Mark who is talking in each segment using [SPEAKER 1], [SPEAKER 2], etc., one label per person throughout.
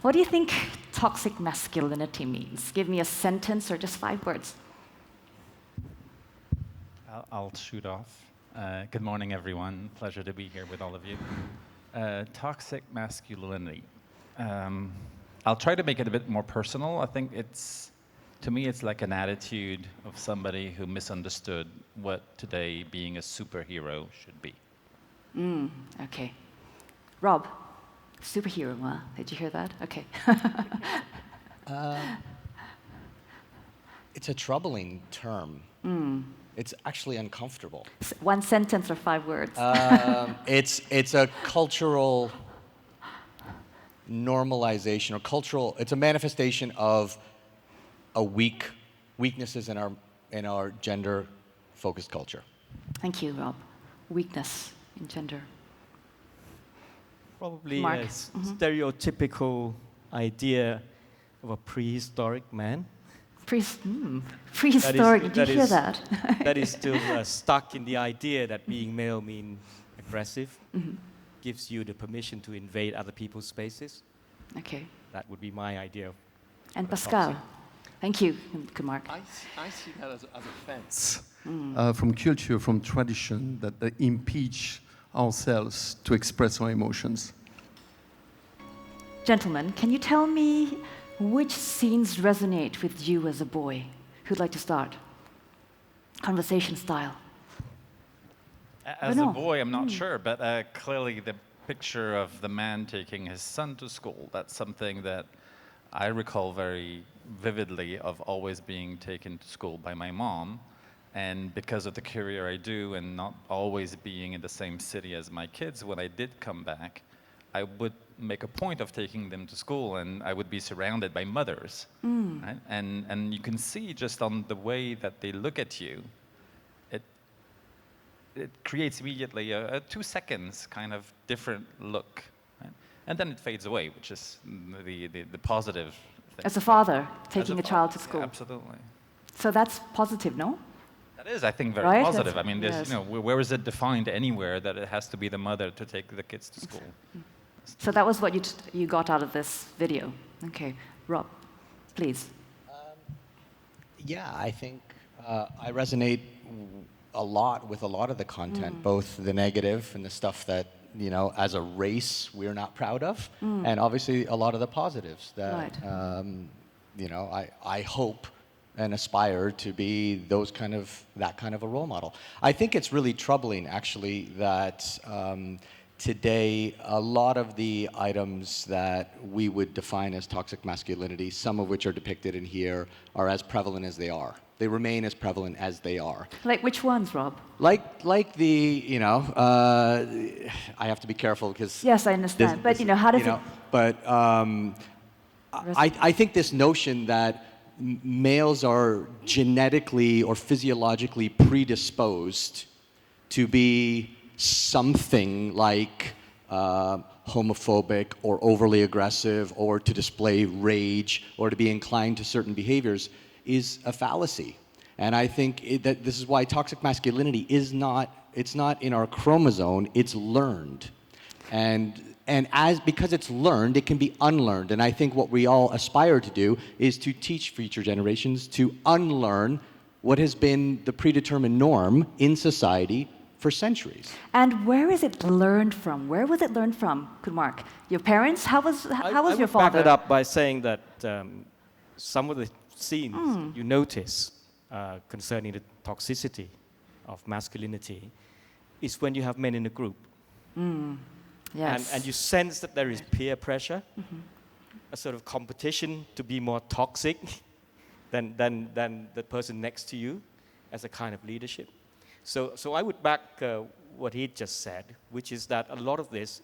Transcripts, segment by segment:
[SPEAKER 1] What do you think toxic masculinity means? Give me a sentence or just 5 words.
[SPEAKER 2] I'll shoot off. Good morning, everyone. Pleasure to be here with all of you. Toxic masculinity. I'll try to make it a bit more personal. I think to me, it's like an attitude of somebody who misunderstood what today being a superhero should be.
[SPEAKER 1] Okay. Rob, superhero, huh? Did you hear that? Okay.
[SPEAKER 3] It's a troubling term. It's actually uncomfortable.
[SPEAKER 1] 1 sentence or 5 words.
[SPEAKER 3] It's a cultural normalization, or it's a manifestation of weaknesses in our gender-focused culture.
[SPEAKER 1] Thank you, Rob. Weakness in gender.
[SPEAKER 4] Probably
[SPEAKER 1] Mark?
[SPEAKER 4] a stereotypical idea of a prehistoric man.
[SPEAKER 1] Prehistoric, did you hear that?
[SPEAKER 4] That is still stuck in the idea that being male means aggressive, gives you the permission to invade other people's spaces.
[SPEAKER 1] Okay.
[SPEAKER 4] That would be my idea of
[SPEAKER 1] And Pascal? Thank you, good Mark.
[SPEAKER 5] I see that as a fence from culture, from tradition, that they impeach ourselves to express our emotions.
[SPEAKER 1] Gentlemen, can you tell me which scenes resonate with you as a boy? Who'd like to start? Conversation style.
[SPEAKER 2] As a boy, I'm not sure, but clearly the picture of the man taking his son to school, that's something that I recall very vividly, of always being taken to school by my mom. And because of the career I do and not always being in the same city as my kids, when I did come back, I would make a point of taking them to school, and I would be surrounded by mothers. Right? And you can see just on the way that they look at you, it creates immediately a 2 seconds kind of different look. Right? And then it fades away, which is the positive thing.
[SPEAKER 1] As a father, taking a child to school.
[SPEAKER 2] Yeah, absolutely.
[SPEAKER 1] So that's positive, no?
[SPEAKER 2] That is, I think, very
[SPEAKER 1] Right?
[SPEAKER 2] positive.
[SPEAKER 1] That's,
[SPEAKER 2] I mean, there's, where is it defined anywhere that it has to be the mother to take the kids to school?
[SPEAKER 1] So that was what you got out of this video. Okay, Rob, please.
[SPEAKER 3] Yeah, I think I resonate a lot with a lot of the content, both the negative and the stuff that, as a race, we're not proud of, and obviously a lot of the positives that, I hope and aspire to be that kind of a role model. I think it's really troubling, actually, that today a lot of the items that we would define as toxic masculinity, some of which are depicted in here, are as prevalent as they are. They remain as prevalent as they are.
[SPEAKER 1] Like which ones, Rob?
[SPEAKER 3] Like the, I have to be careful because...
[SPEAKER 1] Yes, I understand. But, how does it...
[SPEAKER 3] But I think this notion that males are genetically or physiologically predisposed to be something like homophobic or overly aggressive, or to display rage, or to be inclined to certain behaviors is a fallacy. And I think that this is why toxic masculinity it's not in our chromosome, it's learned. And because it's learned, it can be unlearned. And I think what we all aspire to do is to teach future generations to unlearn what has been the predetermined norm in society for centuries.
[SPEAKER 1] And where is it learned from? Where was it learned from, good Mark? Your parents? How was your
[SPEAKER 4] I would
[SPEAKER 1] father?
[SPEAKER 4] back it up by saying that some of the scenes you notice concerning the toxicity of masculinity is when you have men in a group.
[SPEAKER 1] Yes.
[SPEAKER 4] And you sense that there is peer pressure, a sort of competition to be more toxic than the person next to you as a kind of leadership. So I would back what he just said, which is that a lot of this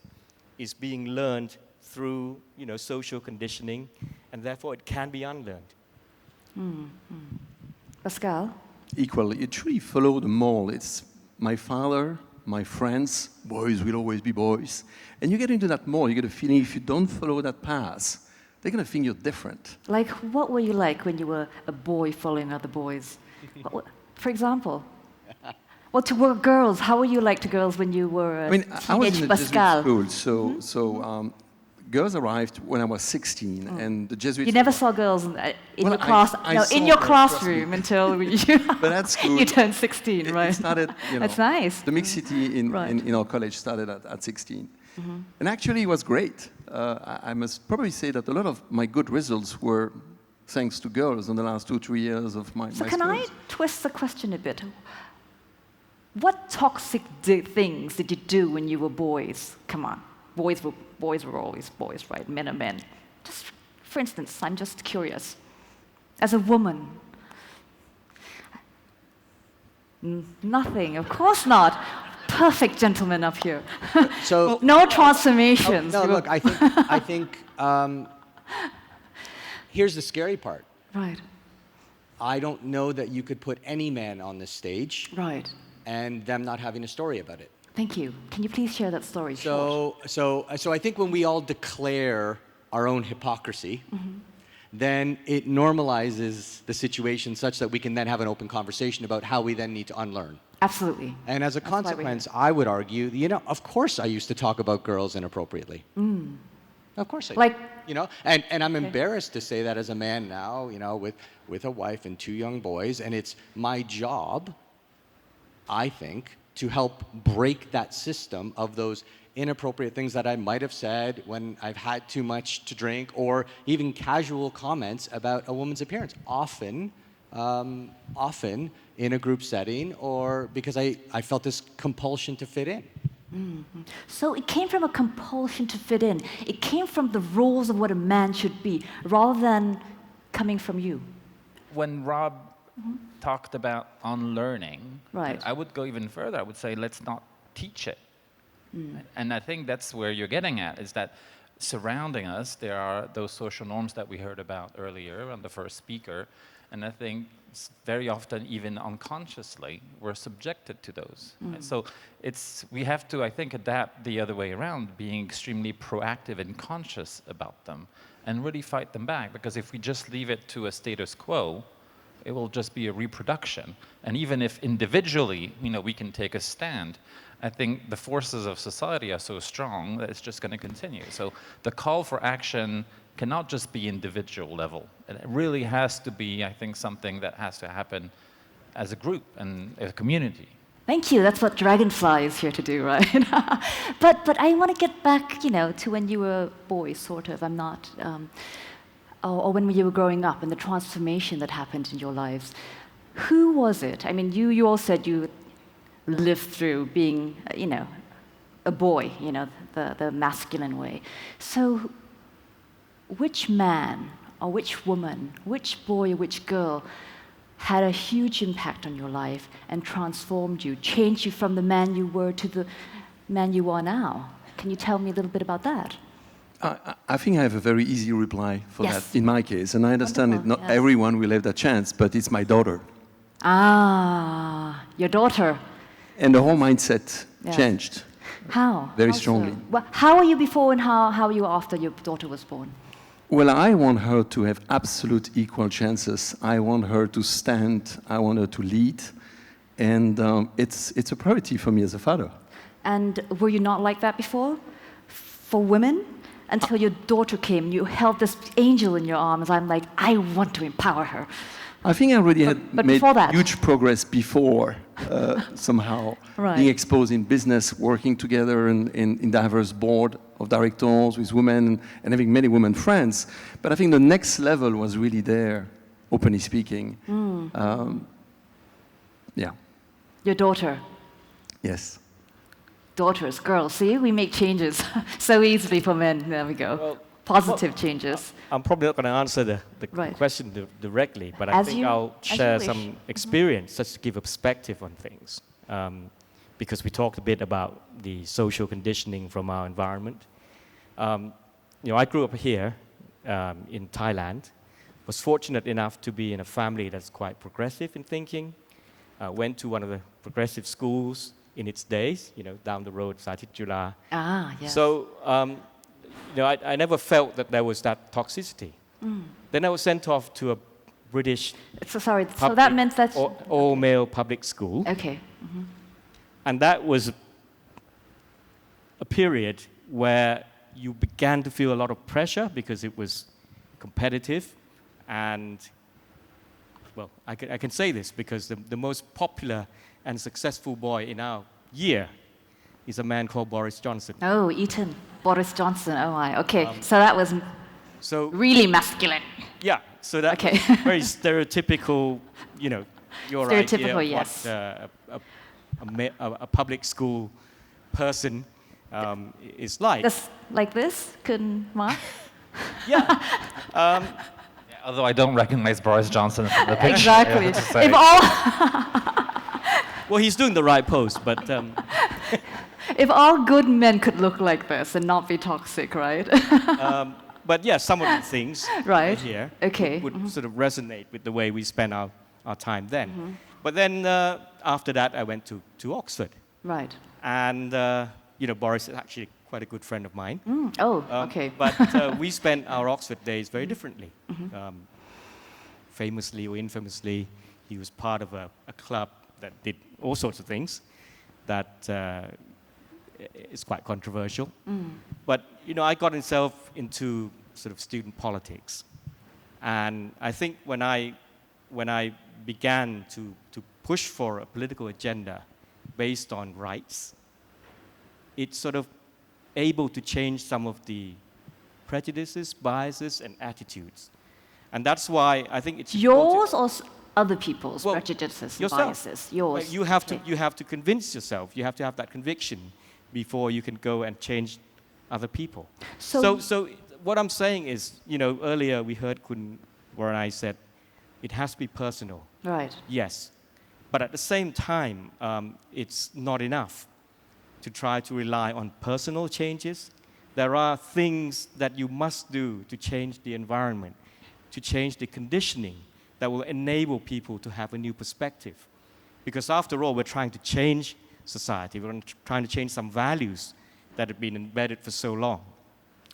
[SPEAKER 4] is being learned through social conditioning, and therefore it can be unlearned.
[SPEAKER 1] Pascal?
[SPEAKER 5] Equally, you truly follow the mold. It's my father, my friends, boys will always be boys. And you get into that mold, you get a feeling if you don't follow that path, they're going to think you're different.
[SPEAKER 1] Like, what were you like when you were a boy following other boys? For example, Well, to work girls, how were you like to girls when you were
[SPEAKER 5] I mean, I was
[SPEAKER 1] teenage
[SPEAKER 5] in a Jesuit
[SPEAKER 1] Pascal?
[SPEAKER 5] school, girls arrived when I was 16, and the Jesuits...
[SPEAKER 1] You never saw girls in
[SPEAKER 5] Well,
[SPEAKER 1] your class,
[SPEAKER 5] I saw
[SPEAKER 1] in your
[SPEAKER 5] girls,
[SPEAKER 1] classroom until you,
[SPEAKER 5] But at school,
[SPEAKER 1] you turned 16, right?
[SPEAKER 5] It started,
[SPEAKER 1] That's nice.
[SPEAKER 5] The mixity
[SPEAKER 1] Right.
[SPEAKER 5] in our college started at 16. And actually it was great. I must probably say that a lot of my good results were thanks to girls in the last 2-3 years of my
[SPEAKER 1] So
[SPEAKER 5] my
[SPEAKER 1] can I
[SPEAKER 5] schools.
[SPEAKER 1] twist the question a bit? What toxic things did you do when you were boys? Come on, boys were always boys, right? Men are men. Just for instance, I'm just curious. As a woman, nothing. Of course not. Perfect gentleman up here.
[SPEAKER 3] So
[SPEAKER 1] No transformations.
[SPEAKER 3] no,
[SPEAKER 1] You were-
[SPEAKER 3] look, I think here's the scary part.
[SPEAKER 1] Right,
[SPEAKER 3] I don't know that you could put any man on this stage
[SPEAKER 1] right.
[SPEAKER 3] and them not having a story about it.
[SPEAKER 1] Thank you. Can you please share that story short?
[SPEAKER 3] So I think when we all declare our own hypocrisy, then it normalizes the situation such that we can then have an open conversation about how we then need to unlearn.
[SPEAKER 1] Absolutely.
[SPEAKER 3] And as a
[SPEAKER 1] That's why we're
[SPEAKER 3] consequence, I would argue, of course I used to talk about girls inappropriately. Of course I did.
[SPEAKER 1] Like-
[SPEAKER 3] and I'm embarrassed to say that as a man now, with a wife and 2 young boys, and it's my job, I think, to help break that system of those inappropriate things that I might have said when I've had too much to drink, or even casual comments about a woman's appearance. Often in a group setting, or because I felt this compulsion to fit in.
[SPEAKER 1] So it came from a compulsion to fit in. It came from the rules of what a man should be, rather than coming from you.
[SPEAKER 2] When Rob talked about unlearning,
[SPEAKER 1] Right.
[SPEAKER 2] I would go even further. I would say, let's not teach it. And I think that's where you're getting at, is that surrounding us, there are those social norms that we heard about earlier on the first speaker. And I think very often, even unconsciously, we're subjected to those. Right? So we have to, I think, adapt the other way around, being extremely proactive and conscious about them, and really fight them back. Because if we just leave it to a status quo, it will just be a reproduction. And even if individually, we can take a stand, I think the forces of society are so strong that it's just going to continue. So the call for action cannot just be individual level. It really has to be, I think, something that has to happen as a group and a community.
[SPEAKER 1] Thank you. That's what Dragonfly is here to do, right? But I want to get back, to when you were boys, sort of. I'm not, or when you were growing up and the transformation that happened in your lives. Who was it? I mean, you all said you lived through being, a boy, the masculine way. So, which man or which woman, which boy or which girl had a huge impact on your life and transformed you, changed you from the man you were to the man you are now? Can you tell me a little bit about that?
[SPEAKER 5] I think I have a very easy reply for
[SPEAKER 1] Yes.
[SPEAKER 5] that in my case. And I understand
[SPEAKER 1] Wonderful,
[SPEAKER 5] not
[SPEAKER 1] yes.
[SPEAKER 5] everyone will have that chance, but it's my daughter.
[SPEAKER 1] Ah, your daughter.
[SPEAKER 5] And the whole mindset
[SPEAKER 1] Yes.
[SPEAKER 5] changed.
[SPEAKER 1] How?
[SPEAKER 5] Very
[SPEAKER 1] How so?
[SPEAKER 5] strongly.
[SPEAKER 1] Well, how were you before and how are you after your daughter was born?
[SPEAKER 5] Well, I want her to have absolute equal chances. I want her to stand. I want her to lead. And it's a priority for me as a father.
[SPEAKER 1] And were you not like that before? For women? Until your daughter came, you held this angel in your arms. I'm like, I want to empower her.
[SPEAKER 5] I think I already had
[SPEAKER 1] but
[SPEAKER 5] made
[SPEAKER 1] before that-
[SPEAKER 5] huge progress before, somehow.
[SPEAKER 1] Right.
[SPEAKER 5] Being exposed in business, working together in diverse board of directors with women, and having many women friends. But I think the next level was really there, openly speaking. Yeah.
[SPEAKER 1] Your daughter.
[SPEAKER 5] Yes.
[SPEAKER 1] Daughters, girls. See, we make changes so easily for men. There we go.
[SPEAKER 4] Well,
[SPEAKER 1] Positive changes.
[SPEAKER 4] I'm probably not going to answer the
[SPEAKER 1] Right.
[SPEAKER 4] question directly, but I
[SPEAKER 1] As
[SPEAKER 4] think
[SPEAKER 1] you-
[SPEAKER 4] I'll
[SPEAKER 1] as you
[SPEAKER 4] share
[SPEAKER 1] wish.
[SPEAKER 4] some experience just to give a perspective on things. Because we talked a bit about the social conditioning from our environment. I grew up here in Thailand. Was fortunate enough to be in a family that's quite progressive in thinking. Went to one of the progressive schools in its days, down the road, Sathit Jula.
[SPEAKER 1] Ah, yes.
[SPEAKER 4] So, I never felt that there was that toxicity. Then I was sent off to a British
[SPEAKER 1] So sorry. So that meant that.
[SPEAKER 4] all-male public school.
[SPEAKER 1] Okay.
[SPEAKER 4] And that was a period where you began to feel a lot of pressure because it was competitive. And, well, I can say this because the most popular and successful boy in our year is a man called Boris Johnson.
[SPEAKER 1] Oh, Eton. Boris Johnson. Oh, my. Okay, so that was really masculine.
[SPEAKER 4] Yeah, so that
[SPEAKER 1] Okay.
[SPEAKER 4] was very stereotypical, you know, your idea of
[SPEAKER 1] yes.
[SPEAKER 4] what a public school person is like.
[SPEAKER 1] Like this? Couldn't Mark?
[SPEAKER 4] Yeah.
[SPEAKER 2] Although I don't recognize Boris Johnson from the picture.
[SPEAKER 1] Exactly.
[SPEAKER 2] I have to say.
[SPEAKER 1] If all
[SPEAKER 4] Well, he's doing the right pose, but
[SPEAKER 1] if all good men could look like this and not be toxic, right?
[SPEAKER 4] but yeah, some of the things
[SPEAKER 1] Right.
[SPEAKER 4] here
[SPEAKER 1] Okay.
[SPEAKER 4] would sort of resonate with the way we spend our time then. But then after that, I went to Oxford.
[SPEAKER 1] Right.
[SPEAKER 4] And, you know, Boris is actually quite a good friend of mine.
[SPEAKER 1] Oh, okay.
[SPEAKER 4] But we spent our Oxford days very differently. Famously or infamously, he was part of a club that did all sorts of things that is quite controversial. But, you know, I got himself into sort of student politics. And I think when I began to push for a political agenda based on rights, it's sort of able to change some of the prejudices, biases, and attitudes. And that's why I think it's
[SPEAKER 1] Yours or other people's
[SPEAKER 4] Well,
[SPEAKER 1] prejudices,
[SPEAKER 4] yourself.
[SPEAKER 1] biases? Yours.
[SPEAKER 4] Like, you
[SPEAKER 1] Okay.
[SPEAKER 4] have to convince yourself. You have to have that conviction before you can go and change other people. So what I'm saying is, you know, earlier we heard Kun Waranai said, it has to be personal.
[SPEAKER 1] Right.
[SPEAKER 4] Yes. But at the same time, it's not enough to try to rely on personal changes. There are things that you must do to change the environment, to change the conditioning that will enable people to have a new perspective. Because after all, we're trying to change society. We're trying to change some values that have been embedded for so long.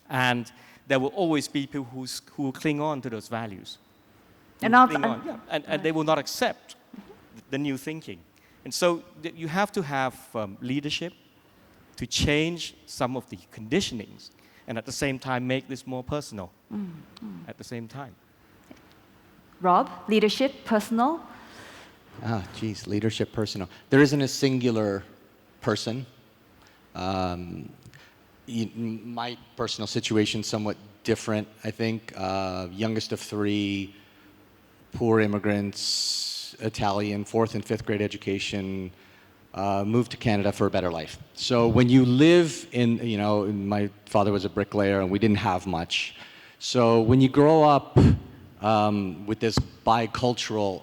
[SPEAKER 4] And there will always be people who will cling on to those values.
[SPEAKER 1] And
[SPEAKER 4] they will not accept the new thinking. And so you have to have leadership to change some of the conditionings and at the same time make this more personal at the same time.
[SPEAKER 1] Rob, leadership, personal?
[SPEAKER 3] Geez, leadership, personal. There isn't a singular person. My personal situation somewhat different, I think. Youngest of three, poor immigrants, Italian, 4th and 5th grade education, moved to Canada for a better life. So when you live in, you know, my father was a bricklayer and we didn't have much. So when you grow up with this bicultural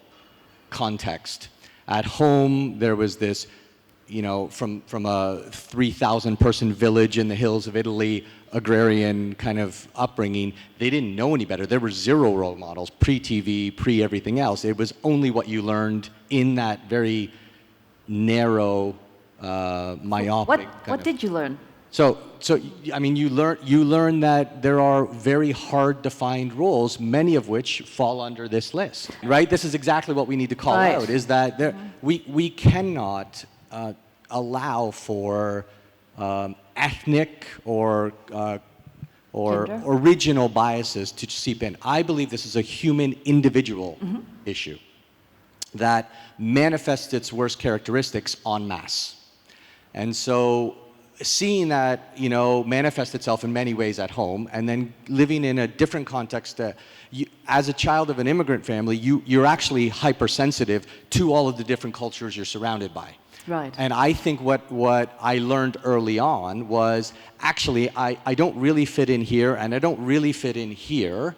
[SPEAKER 3] context, at home there was this, you know, from a 3,000 person village in the hills of Italy, agrarian kind of upbringing, they didn't know any better. There were zero role models, pre-TV, pre-everything else. It was only what you learned in that very narrow, myopic.
[SPEAKER 1] What did you learn?
[SPEAKER 3] So I mean, you learn that there are very hard defined roles, many of which fall under this list, right? This is exactly what we need to call out: is that we cannot allow for ethnic or original biases to seep in. I believe this is a human, individual issue that manifests its worst characteristics en masse. And so seeing that, you know, manifest itself in many ways at home, and then living in a different context, as a child of an immigrant family, you're actually hypersensitive to all of the different cultures you're surrounded by.
[SPEAKER 1] Right.
[SPEAKER 3] And I think what I learned early on was, actually, I don't really fit in here, and I don't really fit in here,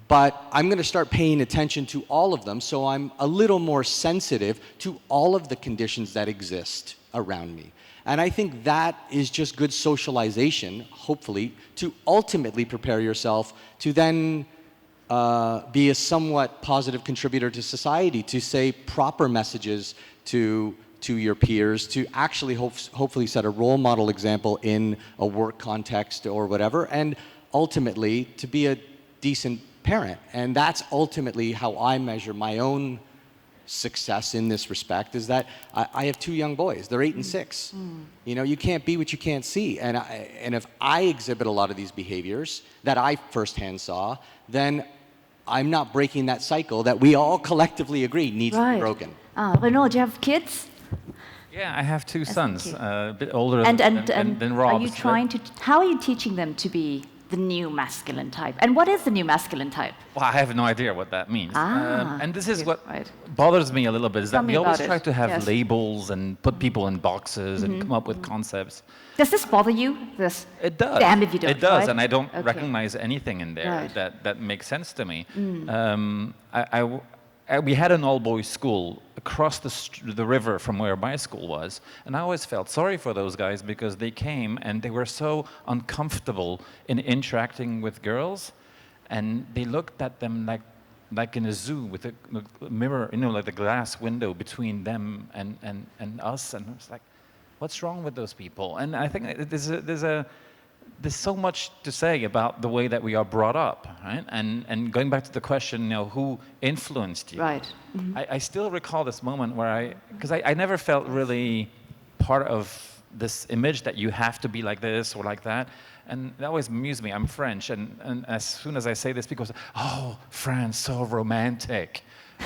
[SPEAKER 3] but I'm going to start paying attention to all of them, so I'm a little more sensitive to all of the conditions that exist around me. And I think that is just good socialization, hopefully, to ultimately prepare yourself to then be a somewhat positive contributor to society, to say proper messages to your peers, to actually hopefully set a role model example in a work context or whatever, and ultimately to be a decent parent. And that's ultimately how I measure my own success in this respect is that I have two young boys. They're 8 and 6. You know, you can't be what you can't see. And if I exhibit a lot of these behaviors that I firsthand saw, then I'm not breaking that cycle that we all collectively agree needs to be broken.
[SPEAKER 1] Renaud, do you have kids?
[SPEAKER 2] Yeah, I have two
[SPEAKER 1] Yes,
[SPEAKER 2] sons,
[SPEAKER 1] thank you.
[SPEAKER 2] a bit older than Rob.
[SPEAKER 1] Are you trying to? How are you teaching them to be the new masculine type? And what is the new masculine type?
[SPEAKER 2] Well, I have no idea what that means. And this is what
[SPEAKER 1] right.
[SPEAKER 2] bothers me a little bit, is
[SPEAKER 1] Tell
[SPEAKER 2] that
[SPEAKER 1] me
[SPEAKER 2] we always
[SPEAKER 1] about
[SPEAKER 2] try
[SPEAKER 1] it.
[SPEAKER 2] to have
[SPEAKER 1] Yes.
[SPEAKER 2] labels and put people in boxes and come up with concepts.
[SPEAKER 1] Does this bother you? This?
[SPEAKER 2] It does.
[SPEAKER 1] Damn if you don't.
[SPEAKER 2] It does,
[SPEAKER 1] right?
[SPEAKER 2] and I don't
[SPEAKER 1] Okay.
[SPEAKER 2] recognize anything in there
[SPEAKER 1] Right.
[SPEAKER 2] that makes sense to me. We had an all-boys school across the river from where my school was, and I always felt sorry for those guys because they came and they were so uncomfortable in interacting with girls, and they looked at them like in a zoo with a mirror, you know, like the glass window between them and us, and I was like, what's wrong with those people? And I think there's so much to say about the way that we are brought up, right? And going back to the question, you know, who influenced you?
[SPEAKER 1] Right. Mm-hmm.
[SPEAKER 2] I still recall this moment where because I never felt really part of this image that you have to be like this or like that. And that always amused me. I'm French, and as soon as I say this, people say, oh, France, so romantic.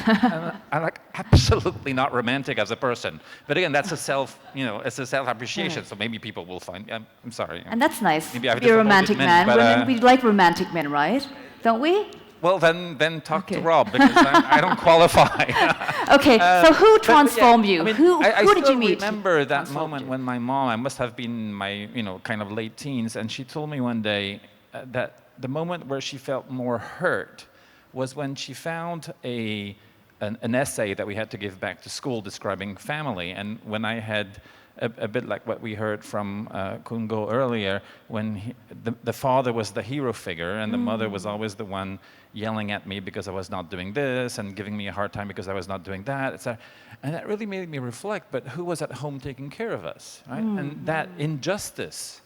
[SPEAKER 2] And I'm like, absolutely not romantic as a person. But again, that's it's a self-appreciation.
[SPEAKER 1] Right.
[SPEAKER 2] So maybe people will find, I'm sorry.
[SPEAKER 1] And that's nice.
[SPEAKER 2] Maybe I have
[SPEAKER 1] Be a
[SPEAKER 2] different
[SPEAKER 1] romantic
[SPEAKER 2] men,
[SPEAKER 1] man.
[SPEAKER 2] but,
[SPEAKER 1] Women, we like romantic men, right? Don't we?
[SPEAKER 2] Well, then talk to
[SPEAKER 1] Okay.
[SPEAKER 2] Rob, because I don't qualify.
[SPEAKER 1] Okay, so who
[SPEAKER 2] But
[SPEAKER 1] transformed
[SPEAKER 2] yeah,
[SPEAKER 1] you?
[SPEAKER 2] I mean,
[SPEAKER 1] Who did you meet?
[SPEAKER 2] I remember that
[SPEAKER 1] transformed
[SPEAKER 2] moment
[SPEAKER 1] you?
[SPEAKER 2] when my mom, I must have been in my, kind of late teens, and she told me one day that the moment where she felt more hurt was when she found an essay that we had to give back to school describing family. And when I had a bit like what we heard from Kungo earlier, when the father was the hero figure and the mother was always the one yelling at me because I was not doing this and giving me a hard time because I was not doing that, etc. And that really made me reflect, but who was at home taking care of us, right? And that injustice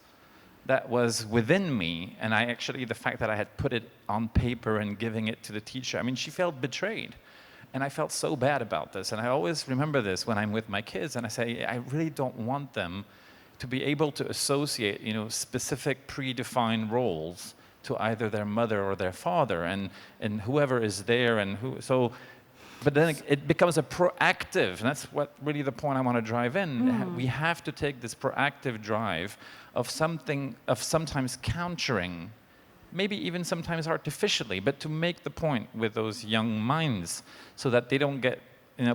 [SPEAKER 2] that was within me, and the fact that I had put it on paper and giving it to the teacher, I mean, she felt betrayed. And I felt so bad about this. And I always remember this when I'm with my kids, and I say, I really don't want them to be able to associate, specific predefined roles to either their mother or their father, and whoever is there, but then it becomes a proactive, and that's what really the point I want to drive in. We have to take this proactive drive of sometimes countering, maybe even sometimes artificially, but to make the point with those young minds so that they don't get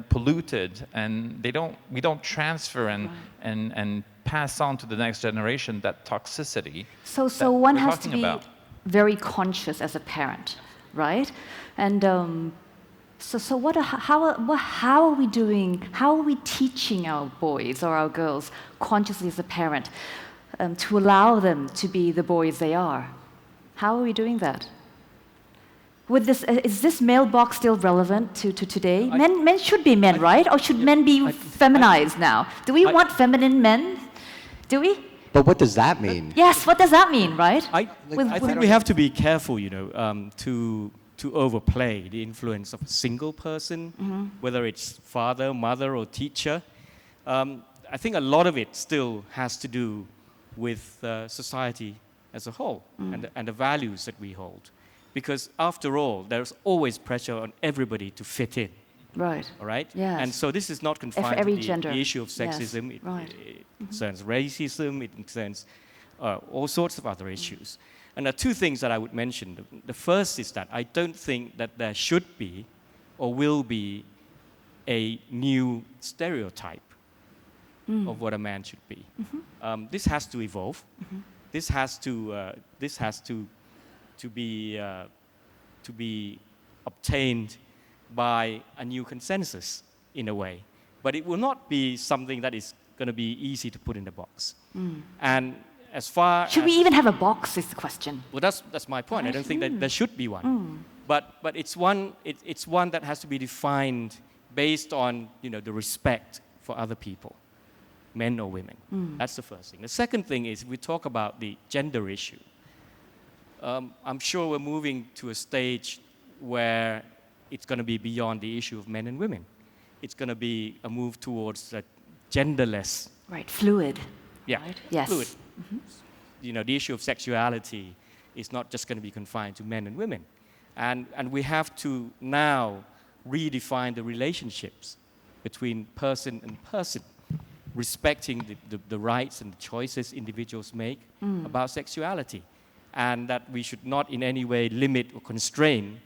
[SPEAKER 2] polluted, and we don't transfer and pass on to the next generation that toxicity.
[SPEAKER 1] So one has to be very conscious as a parent, right? And how are we doing? How are we teaching our boys or our girls consciously as a parent to allow them to be the boys they are? How are we doing that? Is this mailbox still relevant to today? Men should be men, right? Or should men be feminized now? Do we want feminine men? Do we?
[SPEAKER 3] But what does that mean?
[SPEAKER 1] Yes, what does that mean, right?
[SPEAKER 4] I think we have to be careful, to overplay the influence of a single person, whether it's father, mother, or teacher. I think a lot of it still has to do with society as a whole and the values that we hold. Because after all, there's always pressure on everybody to fit in.
[SPEAKER 1] Right.
[SPEAKER 4] All right?
[SPEAKER 1] Yes.
[SPEAKER 4] And so this is not confined
[SPEAKER 1] every
[SPEAKER 4] to
[SPEAKER 1] gender.
[SPEAKER 4] the issue of sexism.
[SPEAKER 1] Yes. Right.
[SPEAKER 4] It concerns racism, it concerns all sorts of other issues. And there are two things that I would mention. The first is that I don't think that there should be or will be a new stereotype of what a man should be. This has to evolve. This has to be obtained by a new consensus in a way. But it will not be something that is going to be easy to put in the box. And as far
[SPEAKER 1] should we even have a box is the question.
[SPEAKER 4] Well, that's my point. I don't think that there should be one. But it's one that has to be defined based on the respect for other people, men or women. That's the first thing. The second thing is we talk about the gender issue. I'm sure we're moving to a stage where it's going to be beyond the issue of men and women. it's going to be a move towards a genderless.
[SPEAKER 1] Right, fluid.
[SPEAKER 4] Yeah,
[SPEAKER 1] Right? Yes.
[SPEAKER 4] fluid. You know, the issue of sexuality is not just going to be confined to men and women. And we have to now redefine the relationships between person and person, respecting the rights and the choices individuals make about sexuality. And that we should not in any way limit or constrain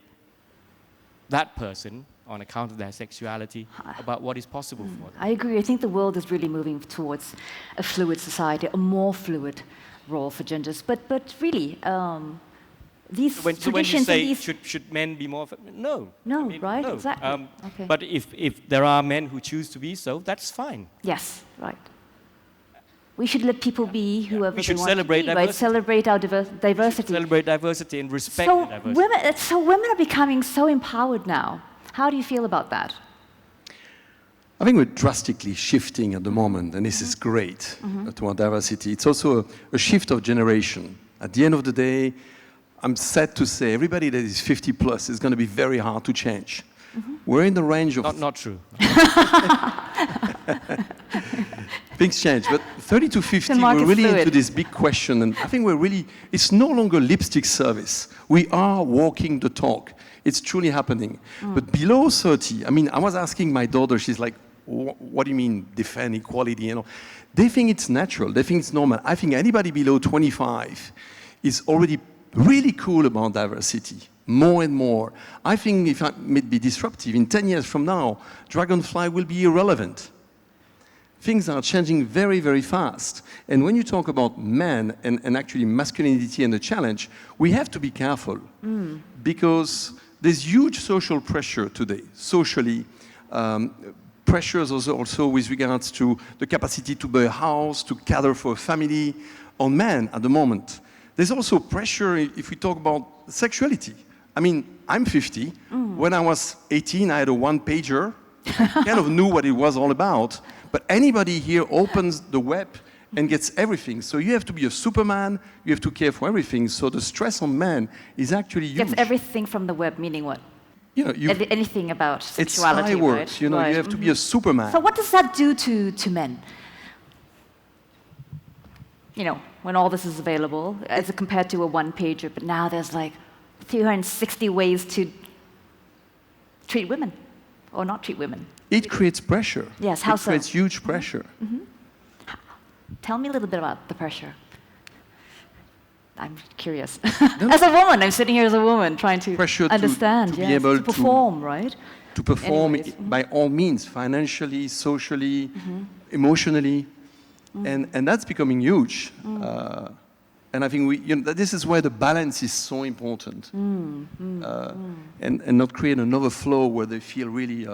[SPEAKER 4] that person on account of their sexuality about what is possible for them.
[SPEAKER 1] I agree. I think the world is really moving towards a fluid society, a more fluid role for genders. But really, these
[SPEAKER 4] So when you
[SPEAKER 1] traditions
[SPEAKER 4] say,
[SPEAKER 1] and these...
[SPEAKER 4] should men be more... No.
[SPEAKER 1] No, right, exactly. Okay.
[SPEAKER 4] But if there are men who choose to be so, that's fine.
[SPEAKER 1] Yes, right. We should let people be whoever
[SPEAKER 4] We should
[SPEAKER 1] they want
[SPEAKER 4] celebrate
[SPEAKER 1] to be, right?
[SPEAKER 4] diversity.
[SPEAKER 1] Celebrate our diversity.
[SPEAKER 4] Celebrate diversity and respect the diversity.
[SPEAKER 1] So women are becoming so empowered now. How do you feel about that?
[SPEAKER 5] I think we're drastically shifting at the moment, and this is great to our diversity. It's also a shift of generation. At the end of the day, I'm sad to say everybody that is 50 plus is going to be very hard to change. We're in the range of...
[SPEAKER 4] Not true.
[SPEAKER 5] Things change, but 30 to 50, we're really into this big question, and I think we're really, it's no longer lipstick service. We are walking the talk. It's truly happening. But below 30, I mean, I was asking my daughter, she's like, what do you mean defend equality? You know, they think it's natural, they think it's normal. I think anybody below 25 is already really cool about diversity, more and more. I think if I may be disruptive, in 10 years from now, Dragonfly will be irrelevant. Things are changing very, very fast. And when you talk about men and actually masculinity and the challenge, we have to be careful because there's huge social pressure today, socially. Pressures also with regards to the capacity to buy a house, to cater for a family on men at the moment. There's also pressure if we talk about sexuality. I mean, I'm 50. When I was 18, I had a one-pager. I kind of knew what it was all about. But anybody here opens the web and gets everything. So you have to be a Superman, you have to care for everything. So the stress on men is actually huge.
[SPEAKER 1] Gets everything from the web, meaning what?
[SPEAKER 5] You know,
[SPEAKER 1] anything about sexuality,
[SPEAKER 5] it's fireworks,
[SPEAKER 1] right?
[SPEAKER 5] you know,
[SPEAKER 1] right.
[SPEAKER 5] you have to be a Superman.
[SPEAKER 1] So what does that do to men? You know, when all this is available, as compared to a one-pager, but now there's like 360 ways to treat women or not treat women.
[SPEAKER 5] It creates pressure.
[SPEAKER 1] Yes, how so?
[SPEAKER 5] It creates huge pressure.
[SPEAKER 1] Tell me a little bit about the pressure. I'm curious. As a woman, I'm sitting here as a woman trying to understand,
[SPEAKER 5] to be able
[SPEAKER 1] to perform, right?
[SPEAKER 5] To perform by all means, financially, socially, emotionally, and that's becoming huge. And I think this is where the balance is so important, and not create another flow where they feel really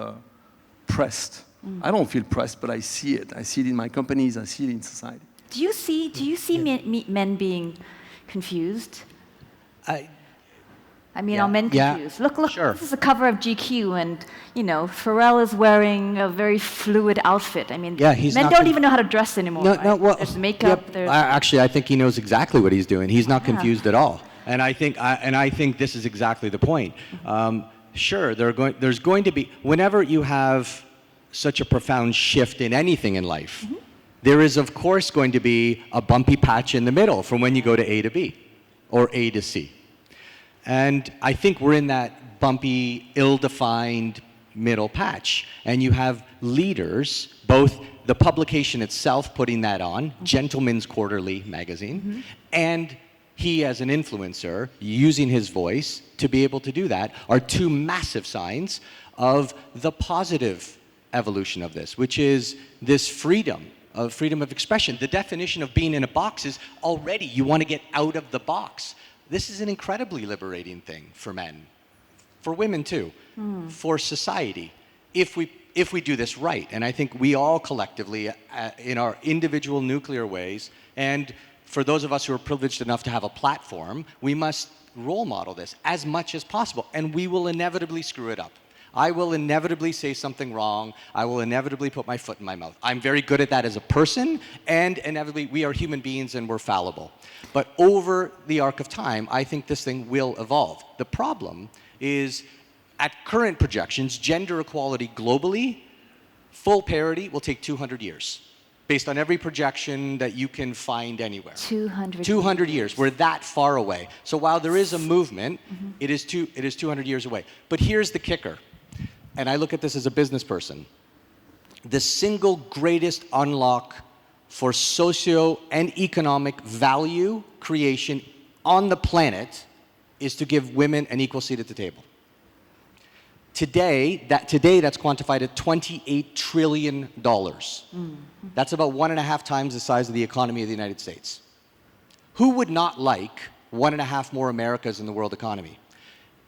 [SPEAKER 5] pressed. I don't feel pressed, but I see it. I see it in my companies. I see it in society.
[SPEAKER 1] Do you see men being confused? I mean, are men confused? Look,
[SPEAKER 3] sure.
[SPEAKER 1] This is a cover of GQ, and, you know, Pharrell is wearing a very fluid outfit. I mean, men don't even know how to dress anymore, right?
[SPEAKER 3] Well,
[SPEAKER 1] there's makeup, there's...
[SPEAKER 3] Actually, I think he knows exactly what he's doing. He's not confused at all. And I think this is exactly the point. Sure, there's going to be, whenever you have such a profound shift in anything in life, there is, of course, going to be a bumpy patch in the middle from when you go to A to B or A to C. And I think we're in that bumpy, ill-defined middle patch. And you have leaders, both the publication itself putting that on, Gentleman's Quarterly magazine, and he as an influencer using his voice to be able to do that are two massive signs of the positive evolution of this, which is this freedom of expression. The definition of being in a box is already you want to get out of the box. This is an incredibly liberating thing for men, for women too, for society, if we do this right. And I think we all collectively, in our individual nuclear ways, and for those of us who are privileged enough to have a platform, we must role model this as much as possible. And we will inevitably screw it up. I will inevitably say something wrong. I will inevitably put my foot in my mouth. I'm very good at that as a person, and inevitably we are human beings and we're fallible. But over the arc of time, I think this thing will evolve. The problem is, at current projections, gender equality globally Full parity will take 200 years, based on every projection that you can find anywhere.
[SPEAKER 1] 200
[SPEAKER 3] years. We're that far away. So while there is a movement, it is 200 years away. But here's the kicker, and I look at this as a business person. The single greatest unlock for socio and economic value creation on the planet is to give women an equal seat at the table. Today, that's quantified at $28 trillion. That's about 1.5 times the size of the economy of the United States. Who would not like 1.5 more Americas in the world economy?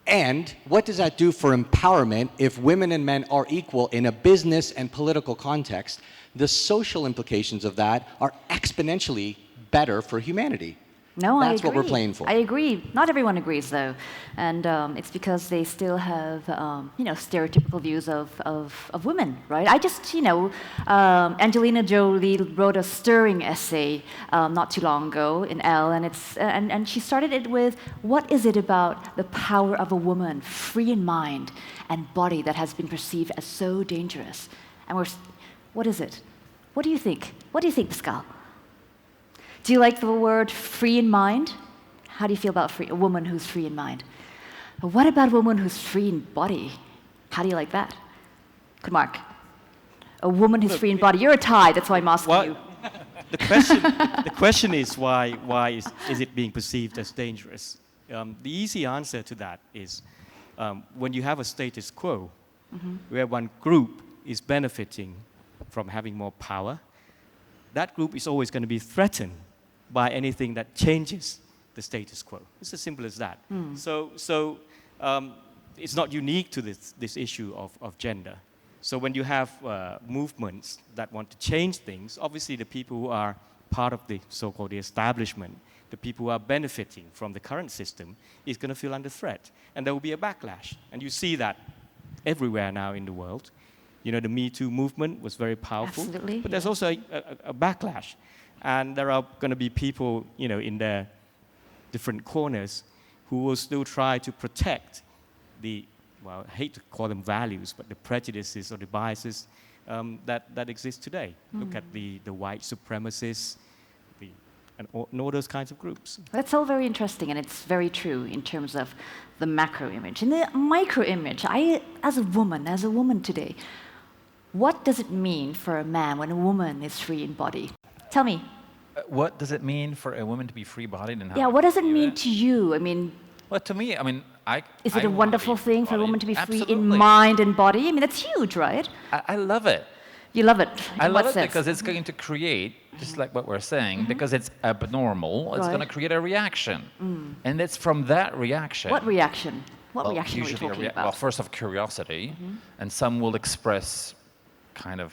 [SPEAKER 3] And what does that do for empowerment if women and men are equal in a business and political context? The social implications of that are exponentially better for humanity.
[SPEAKER 1] No, I agree.
[SPEAKER 3] That's what we're playing for.
[SPEAKER 1] I agree. Not everyone agrees, though, and it's because they still have, stereotypical views of women, right? I just, Angelina Jolie wrote a stirring essay not too long ago in Elle, and and she started it with, "What is it about the power of a woman, free in mind and body, that has been perceived as so dangerous?" And what is it? What do you think? What do you think, Pascal? Do you like the word free in mind? How do you feel about a woman who's free in mind? But what about a woman who's free in body? How do you like that? Good, Mark. A woman who's free in body. You're a Thai, that's why I'm asking you.
[SPEAKER 4] The question is why is it being perceived as dangerous? The easy answer to that is when you have a status quo where one group is benefiting from having more power, that group is always going to be threatened by anything that changes the status quo. It's as simple as that. So it's not unique to this issue of gender. So when you have movements that want to change things, obviously the people who are part of the so-called the establishment, the people who are benefiting from the current system, is going to feel under threat. And there will be a backlash. And you see that everywhere now in the world. The Me Too movement was very powerful.
[SPEAKER 1] Absolutely.
[SPEAKER 4] But there's also a backlash. And there are going to be people, in their different corners who will still try to protect I hate to call them values, but the prejudices or the biases that exist today. Look at the white supremacists, and all those kinds of groups.
[SPEAKER 1] That's all very interesting, and it's very true in terms of the macro image. In the micro image, as a woman today, what does it mean for a man when a woman is free in body? Tell me.
[SPEAKER 2] What does it mean for a woman to be free-bodied and how?
[SPEAKER 1] Yeah, what does it mean to you?
[SPEAKER 2] Well, to me,
[SPEAKER 1] is it a wonderful thing for a woman to be free in
[SPEAKER 2] Absolutely.
[SPEAKER 1] mind and body? That's huge, right?
[SPEAKER 2] I love it.
[SPEAKER 1] You love it.
[SPEAKER 2] I love it because it's going to create, just like what we're saying, because it's abnormal, it's going to create a reaction. And it's from that reaction.
[SPEAKER 1] What reaction? What reaction are we
[SPEAKER 2] usually
[SPEAKER 1] talking about?
[SPEAKER 2] Well, first of curiosity, and some will express kind of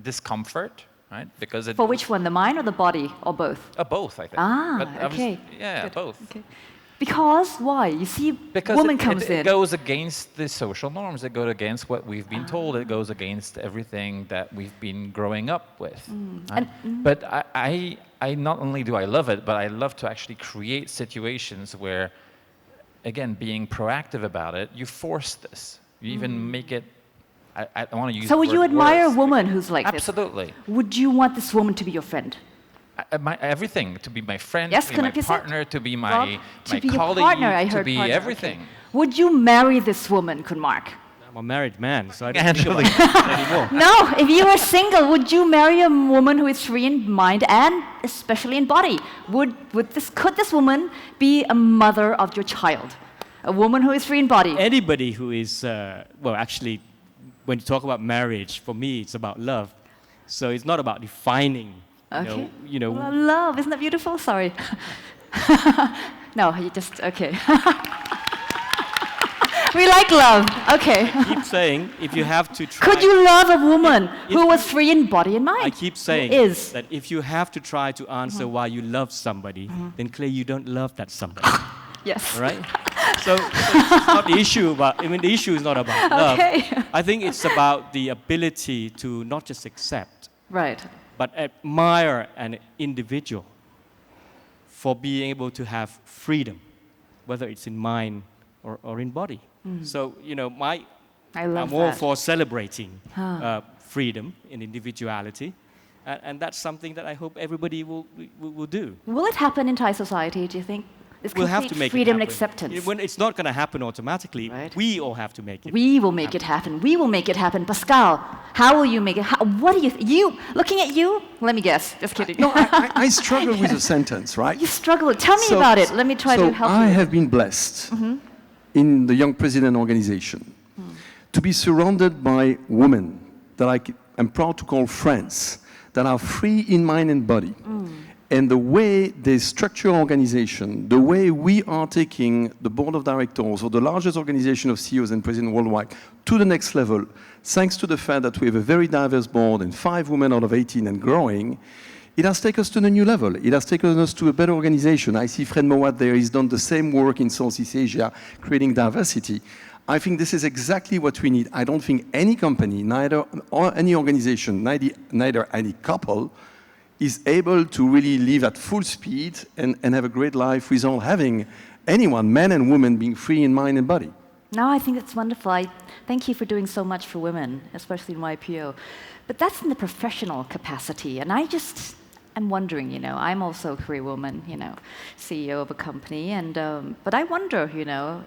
[SPEAKER 2] discomfort, right? Because
[SPEAKER 1] For which one, the mind or the body, or both?
[SPEAKER 2] Both, I think.
[SPEAKER 1] Okay.
[SPEAKER 2] Yeah,
[SPEAKER 1] Good.
[SPEAKER 2] both.
[SPEAKER 1] Okay. Because why? You see,
[SPEAKER 2] Because
[SPEAKER 1] woman comes in.
[SPEAKER 2] It goes against the social norms. It goes against what we've been told. It goes against everything that we've been growing up with. Right? But I not only do I love it, but I love to actually create situations where, again, being proactive about it, you force this. You even make it. I want to use.
[SPEAKER 1] So would you admire
[SPEAKER 2] worse.
[SPEAKER 1] a woman who's like
[SPEAKER 2] Absolutely.
[SPEAKER 1] this? Would you want this woman to be your friend?
[SPEAKER 2] Everything, to be my friend,
[SPEAKER 1] Yes,
[SPEAKER 2] to be my
[SPEAKER 1] Abhisit?
[SPEAKER 2] partner, to be
[SPEAKER 1] Rob,
[SPEAKER 2] my
[SPEAKER 1] to be your
[SPEAKER 2] colleague,
[SPEAKER 1] partner, I
[SPEAKER 2] to
[SPEAKER 1] heard
[SPEAKER 2] be
[SPEAKER 1] partner,
[SPEAKER 2] everything.
[SPEAKER 1] okay. Would you marry this woman, Kun Mark?
[SPEAKER 4] I'm a married man, so I don't think about it anymore.
[SPEAKER 1] No, if you were single, would you marry a woman who is free in mind and especially in body? Could this woman be a mother of your child? A woman who is free in body?
[SPEAKER 4] Anybody who is, actually, when you talk about marriage, for me, it's about love. So it's not about defining,
[SPEAKER 1] Okay.
[SPEAKER 4] Well,
[SPEAKER 1] love, isn't that beautiful? Sorry. No, you just, okay. We like love, okay.
[SPEAKER 4] I keep saying, if you have to try...
[SPEAKER 1] Could you love a woman who was free in body and mind?
[SPEAKER 4] I keep saying that if you have to try to answer why you love somebody, then clearly you don't love that somebody.
[SPEAKER 1] Yes.
[SPEAKER 4] All right? So it's not the issue the issue is not about love.
[SPEAKER 1] Okay.
[SPEAKER 4] I think it's about the ability to not just accept,
[SPEAKER 1] Right.
[SPEAKER 4] but admire an individual for being able to have freedom, whether it's in mind or in body. So,
[SPEAKER 1] I love
[SPEAKER 4] I'm all
[SPEAKER 1] that.
[SPEAKER 4] for celebrating freedom and individuality. And that's something that I hope everybody will do.
[SPEAKER 1] Will it happen in Thai society, do you think? This
[SPEAKER 4] We'll have
[SPEAKER 1] complete
[SPEAKER 4] to make
[SPEAKER 1] freedom
[SPEAKER 4] it
[SPEAKER 1] and
[SPEAKER 4] happen.
[SPEAKER 1] acceptance.
[SPEAKER 4] When it's not going to happen automatically.
[SPEAKER 1] Right.
[SPEAKER 4] We all have to make it.
[SPEAKER 1] We will make it happen. We will make it happen. Pascal, how will you make it? What do you, looking at you, let me guess. Just kidding.
[SPEAKER 5] No, I struggle with the sentence, right?
[SPEAKER 1] You struggle. Tell me about it. Let me try to help you.
[SPEAKER 5] I have been blessed in the Young President Organization to be surrounded by women that I'm proud to call friends, that are free in mind and body. And the way they structure organization, the way we are taking the board of directors or the largest organization of CEOs and presidents worldwide to the next level, thanks to the fact that we have a very diverse board and 5 women out of 18 and growing, it has taken us to the new level. It has taken us to a better organization. I see Fred Mowat there. He's done the same work in Southeast Asia, creating diversity. I think this is exactly what we need. I don't think any company, neither or any organization, neither any couple, is able to really live at full speed and have a great life without having anyone, men and women, being free in mind and body.
[SPEAKER 1] No, I think that's wonderful. Thank you for doing so much for women, especially in YPO. But that's in the professional capacity. And I'm wondering, I'm also a career woman, CEO of a company. But I wonder,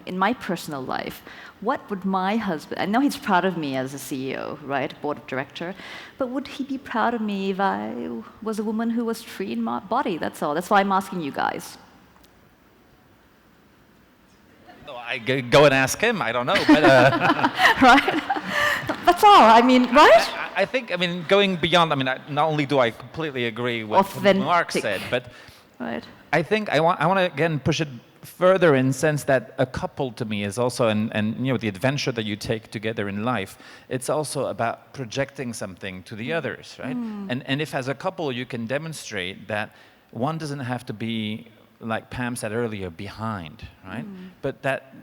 [SPEAKER 1] in my personal life, what would my husband, I know he's proud of me as a CEO, right, board of director, but would he be proud of me if I was a woman who was free in my body? That's all. That's why I'm asking you guys.
[SPEAKER 2] No, I go and ask him. I don't know. But,
[SPEAKER 1] Right? That's all. I mean, right?
[SPEAKER 2] I think, going beyond, not only do I completely agree with what Mark said, but
[SPEAKER 1] right.
[SPEAKER 2] I think I want to, again, push it further in the sense that a couple to me is also, and the adventure that you take together in life, it's also about projecting something to the others, right? And if as a couple you can demonstrate that one doesn't have to be, like Pam said earlier, behind, right? But that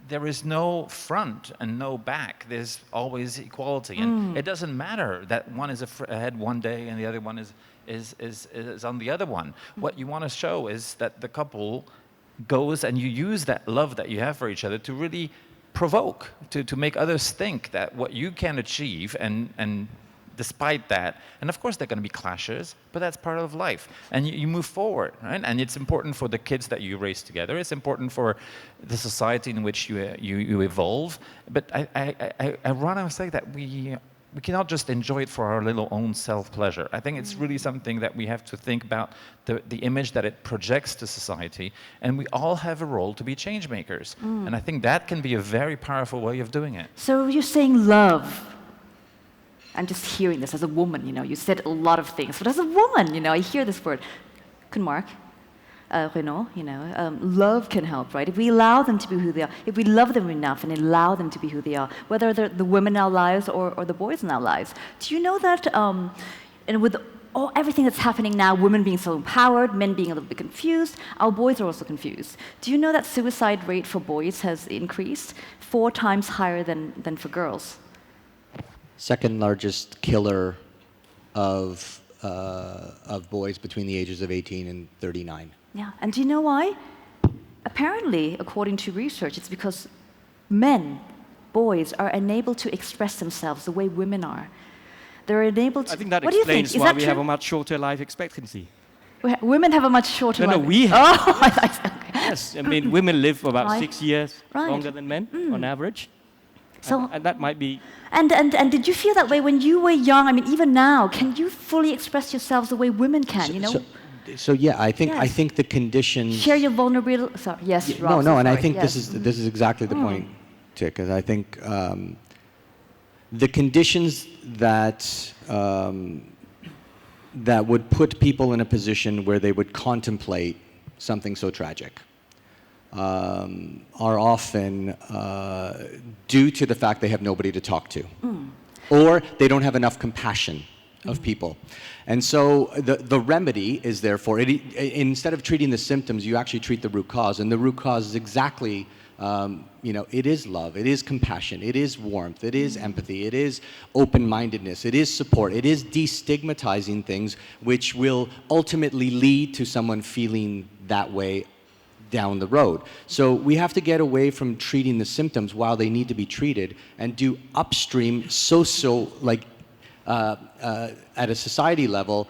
[SPEAKER 2] there is no front and no back. There's always equality. And it doesn't matter that one is ahead one day and the other one is on the other one. What you want to show is that the couple goes and you use that love that you have for each other to really provoke, to make others think that what you can achieve and despite that, and of course there are going to be clashes, but that's part of life. And you move forward, right? And it's important for the kids that you raise together. It's important for the society in which you evolve. But I want to say that we cannot just enjoy it for our little own self-pleasure. I think it's really something that we have to think about, the image that it projects to society, and we all have a role to be change makers. And I think that can be a very powerful way of doing it.
[SPEAKER 1] So you're saying love. I'm just hearing this as a woman, you said a lot of things, but as a woman, I hear this word. Can Mark, Renaud, love can help, right? If we allow them to be who they are, if we love them enough and allow them to be who they are, whether they're the women in our lives or the boys in our lives. Do you know that, and with everything that's happening now, women being so empowered, men being a little bit confused, our boys are also confused. Do you know that suicide rate for boys has increased 4 times higher than for girls?
[SPEAKER 3] Second largest killer of boys between the ages of 18 and 39.
[SPEAKER 1] Yeah, and do you know why? Apparently, according to research, it's because boys, are unable to express themselves the way women are. They're unable to.
[SPEAKER 4] I think that
[SPEAKER 1] what
[SPEAKER 4] explains
[SPEAKER 1] do you think?
[SPEAKER 4] why we have a much shorter life expectancy.
[SPEAKER 1] Women have a much shorter life.
[SPEAKER 4] No, we have.
[SPEAKER 1] Oh, okay.
[SPEAKER 4] Yes, women live about
[SPEAKER 1] Right.
[SPEAKER 4] 6 years
[SPEAKER 1] Right.
[SPEAKER 4] longer than men on average.
[SPEAKER 1] So,
[SPEAKER 4] And that might be.
[SPEAKER 1] and did you feel that way when you were young? Even now, can you fully express yourselves the way women can?
[SPEAKER 3] So yeah, I
[SPEAKER 1] Yes.
[SPEAKER 3] think the conditions.
[SPEAKER 1] Share your vulnerability. Sorry, yes, Rob.
[SPEAKER 3] No,
[SPEAKER 1] so
[SPEAKER 3] and I
[SPEAKER 1] sorry,
[SPEAKER 3] think
[SPEAKER 1] yes.
[SPEAKER 3] this is exactly the point, Tick, because I think the conditions that would put people in a position where they would contemplate something so tragic are often due to the fact they have nobody to talk to, or they don't have enough compassion of people. And so the remedy is therefore, instead of treating the symptoms, you actually treat the root cause. And the root cause is exactly, it is love, it is compassion, it is warmth, it is empathy, it is open-mindedness, it is support, it is destigmatizing things which will ultimately lead to someone feeling that way down the road. So we have to get away from treating the symptoms while they need to be treated and do upstream at a society level,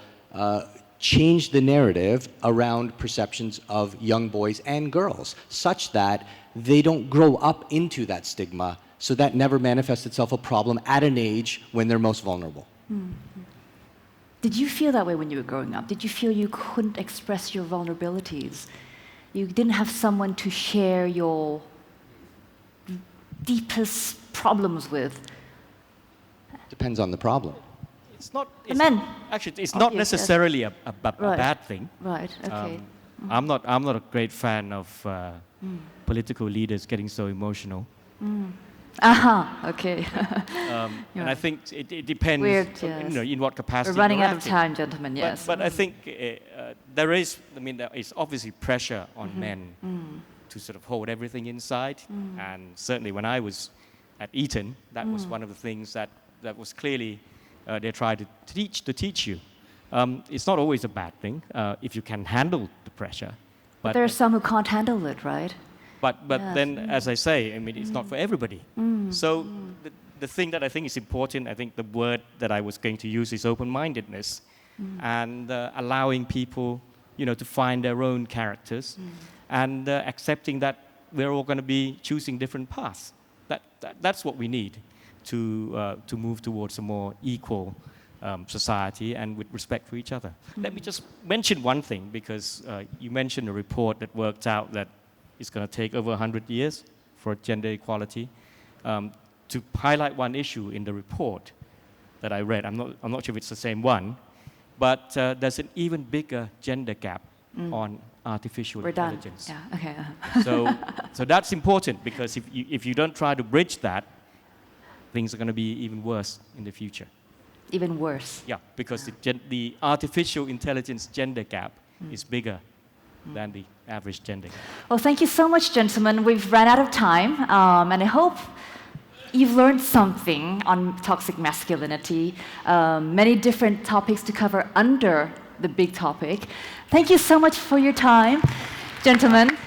[SPEAKER 3] change the narrative around perceptions of young boys and girls such that they don't grow up into that stigma, so that never manifests itself a problem at an age when they're most vulnerable.
[SPEAKER 1] Did you feel that way when you were growing up? Did you feel you couldn't express your vulnerabilities? You didn't have someone to share your deepest problems with?
[SPEAKER 3] Depends on the problem.
[SPEAKER 4] It's not.
[SPEAKER 1] Men.
[SPEAKER 4] Actually, it's not necessarily a bad thing.
[SPEAKER 1] Right. Okay.
[SPEAKER 4] I'm not a great fan of political leaders getting so emotional.
[SPEAKER 1] Okay.
[SPEAKER 4] And I think it depends.
[SPEAKER 1] Weird, yes.
[SPEAKER 4] In what capacity.
[SPEAKER 1] We're running
[SPEAKER 4] you're
[SPEAKER 1] out of
[SPEAKER 4] acting.
[SPEAKER 1] time, gentlemen. Yes.
[SPEAKER 4] But I think there is obviously pressure on men to sort of hold everything inside. And certainly when I was at Eton, that was one of the things that was clearly they tried to teach you. It's not always a bad thing if you can handle the pressure.
[SPEAKER 1] But there are some who can't handle it, right?
[SPEAKER 4] But then, as I say, it's not for everybody. So the thing that I think is important, I think the word that I was going to use is open-mindedness, and allowing people, to find their own characters, and accepting that we're all going to be choosing different paths. That's what we need to move towards a more equal society and with respect for each other. Let me just mention one thing, because you mentioned a report that worked out that it's going to take over 100 years for gender equality. To highlight one issue in the report that I read, I'm not sure if it's the same one, but there's an even bigger gender gap on artificial intelligence.
[SPEAKER 1] Yeah. Okay.
[SPEAKER 4] So that's important, because if you don't try to bridge that, things are going to be even worse in the future.
[SPEAKER 1] Even worse.
[SPEAKER 4] Yeah, because the artificial intelligence gender gap is bigger than the average gender gap.
[SPEAKER 1] Well, thank you so much, gentlemen. We've run out of time, and I hope you've learned something on toxic masculinity, many different topics to cover under the big topic. Thank you so much for your time, gentlemen.